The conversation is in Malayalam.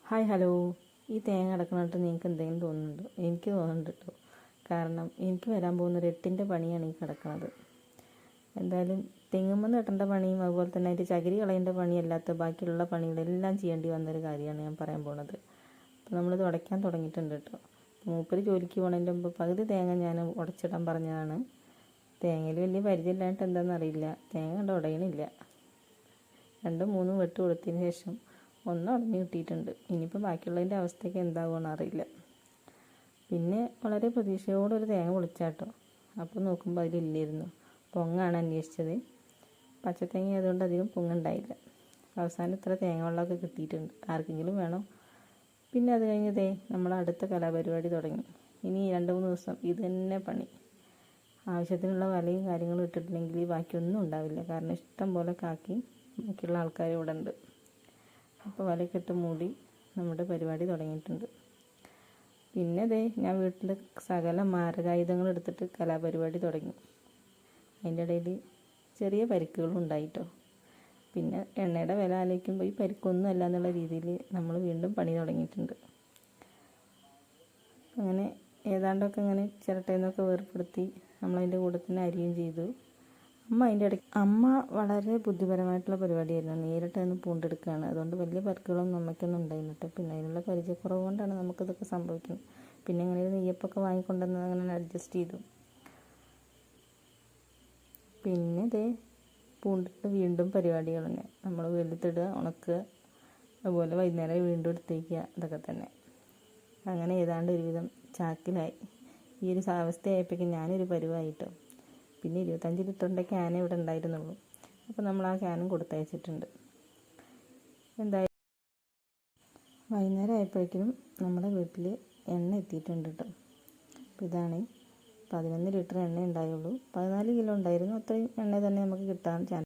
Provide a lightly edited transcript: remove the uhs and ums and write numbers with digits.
Hi hello. ഈ തേങ്ങ അടക്കണിട്ട് നിങ്ങൾക്ക് എന്തെങ്കിലും തോന്നുന്നുണ്ടോ? എനിക്ക് തോന്നുന്നുണ്ട് കേട്ടോ. കാരണം എനിക്ക് വരാൻ പോകുന്നൊരു 8ൻ്റെ പണിയാണ് ഈ കിടക്കുന്നത്. എന്തായാലും തെങ്ങുമെന്ന് കെട്ടേണ്ട പണിയും അതുപോലെ തന്നെ അതിൻ്റെ ചകിരി കളയേണ്ട പണിയല്ലാത്ത ബാക്കിയുള്ള പണികളെല്ലാം ചെയ്യേണ്ടി വന്നൊരു കാര്യമാണ് ഞാൻ പറയാൻ പോണത്. അപ്പോൾ നമ്മൾ ഇത് ഉടയ്ക്കാൻ തുടങ്ങിയിട്ടുണ്ട് കേട്ടോ. മൂപ്പര് ജോലിക്ക് പോണതിൻ്റെ മുമ്പ് പകുതി തേങ്ങ ഞാൻ ഉടച്ചിടാൻ പറഞ്ഞതാണ്. തേങ്ങയിൽ വലിയ പരിചയമില്ലാണ്ട് എന്താണെന്നറിയില്ല, തേങ്ങ കണ്ട് ഉടയണില്ല. 2-3 വെട്ട് കൊടുത്തതിന് ശേഷം ഒന്ന് ഉടഞ്ഞ് കിട്ടിയിട്ടുണ്ട്. ഇനിയിപ്പോൾ ബാക്കിയുള്ളതിൻ്റെ അവസ്ഥയ്ക്ക് എന്താകുമെന്ന് അറിയില്ല. പിന്നെ വളരെ പ്രതീക്ഷയോടൊരു തേങ്ങ പൊളിച്ചാട്ടോ. അപ്പോൾ നോക്കുമ്പോൾ അതിലില്ലായിരുന്നു. പൊങ്ങാണ് അന്വേഷിച്ചത്. പച്ചത്തേങ്ങ ആയതുകൊണ്ട് അധികം പൊങ്ങുണ്ടായില്ല. അവസാനം ഇത്ര തേങ്ങ വെള്ളമൊക്കെ കിട്ടിയിട്ടുണ്ട്. ആർക്കെങ്കിലും വേണോ? പിന്നെ അത് കഴിഞ്ഞതേ നമ്മൾ അടുത്ത കലാപരിപാടി തുടങ്ങി. ഇനി 2-3 ദിവസം ഇത് തന്നെ പണി. ആവശ്യത്തിനുള്ള വലയും കാര്യങ്ങളും ഇട്ടിട്ടില്ലെങ്കിൽ ബാക്കിയൊന്നും ഉണ്ടാവില്ല. കാരണം ഇഷ്ടം പോലെ കാക്കി ബാക്കിയുള്ള ആൾക്കാർ ഇവിടെ ഉണ്ട്. അപ്പോൾ വലയൊക്കെ ഇട്ട് മൂടി നമ്മുടെ പരിപാടി തുടങ്ങിയിട്ടുണ്ട്. പിന്നെ ഞാൻ വീട്ടിൽ സകല മാരകായുധങ്ങൾ എടുത്തിട്ട് കലാപരിപാടി തുടങ്ങി. അതിൻ്റെ ഇടയിൽ ചെറിയ പരിക്കുകളും ഉണ്ടായിട്ടോ. പിന്നെ എണ്ണയുടെ വില ആലോചിക്കുമ്പോൾ ഈ പരിക്കൊന്നും അല്ല എന്നുള്ള രീതിയിൽ നമ്മൾ വീണ്ടും പണി തുടങ്ങിയിട്ടുണ്ട്. അങ്ങനെ ഏതാണ്ടൊക്കെ ഇങ്ങനെ ചിരട്ടയിൽ നിന്നൊക്കെ വേർപ്പെടുത്തി നമ്മളതിൻ്റെ കൂടെ തന്നെ അരിയും ചെയ്തു. അമ്മ വളരെ ബുദ്ധിപരമായിട്ടുള്ള പരിപാടിയായിരുന്നു. നേരിട്ട് അതിന് പൂണ്ടെടുക്കുകയാണ്. അതുകൊണ്ട് വലിയ പരിക്കുകളൊന്നും അമ്മയ്ക്കൊന്നും ഉണ്ടായിരുന്നിട്ട്. പിന്നെ അതിനുള്ള പരിചയക്കുറവ് കൊണ്ടാണ് നമുക്കിതൊക്കെ സംഭവിക്കുന്നത്. പിന്നെ ഇങ്ങനെ ഒരു നെയ്യപ്പൊക്കെ വാങ്ങിക്കൊണ്ടുവന്ന് അങ്ങനെ അഡ്ജസ്റ്റ് ചെയ്തു. പിന്നെ പൂണ്ടിട്ട് വീണ്ടും പരിപാടികൾ തന്നെ. നമ്മൾ വെയിലത്തിടുക, ഉണക്കുക, അതുപോലെ വൈകുന്നേരം വീണ്ടും എടുത്തേക്കുക, ഇതൊക്കെ തന്നെ. അങ്ങനെ ഏതാണ്ട് ഒരുവിധം ചാക്കിലായി. ഈ ഒരു അവസ്ഥയായപ്പോഴേക്കും ഞാനൊരു പരുവായിട്ടോ. പിന്നെ 25 ലിറ്ററിൻ്റെ ക്യാനേ ഇവിടെ ഉണ്ടായിരുന്നുള്ളൂ. അപ്പോൾ നമ്മൾ ആ ക്യാനും കൊടുത്തയച്ചിട്ടുണ്ട്. എന്തായാലും വൈകുന്നേരം ആയപ്പോഴേക്കും നമ്മുടെ വീട്ടിൽ എണ്ണ എത്തിയിട്ടുണ്ട് കേട്ടോ. അപ്പോൾ ഇതാണ് 11 ലിറ്റർ എണ്ണ ഉണ്ടായുള്ളൂ. 14 കിലോ ഉണ്ടായിരുന്നു. അത്രയും എണ്ണ തന്നെ നമുക്ക് കിട്ടാൻ ചാൻസ്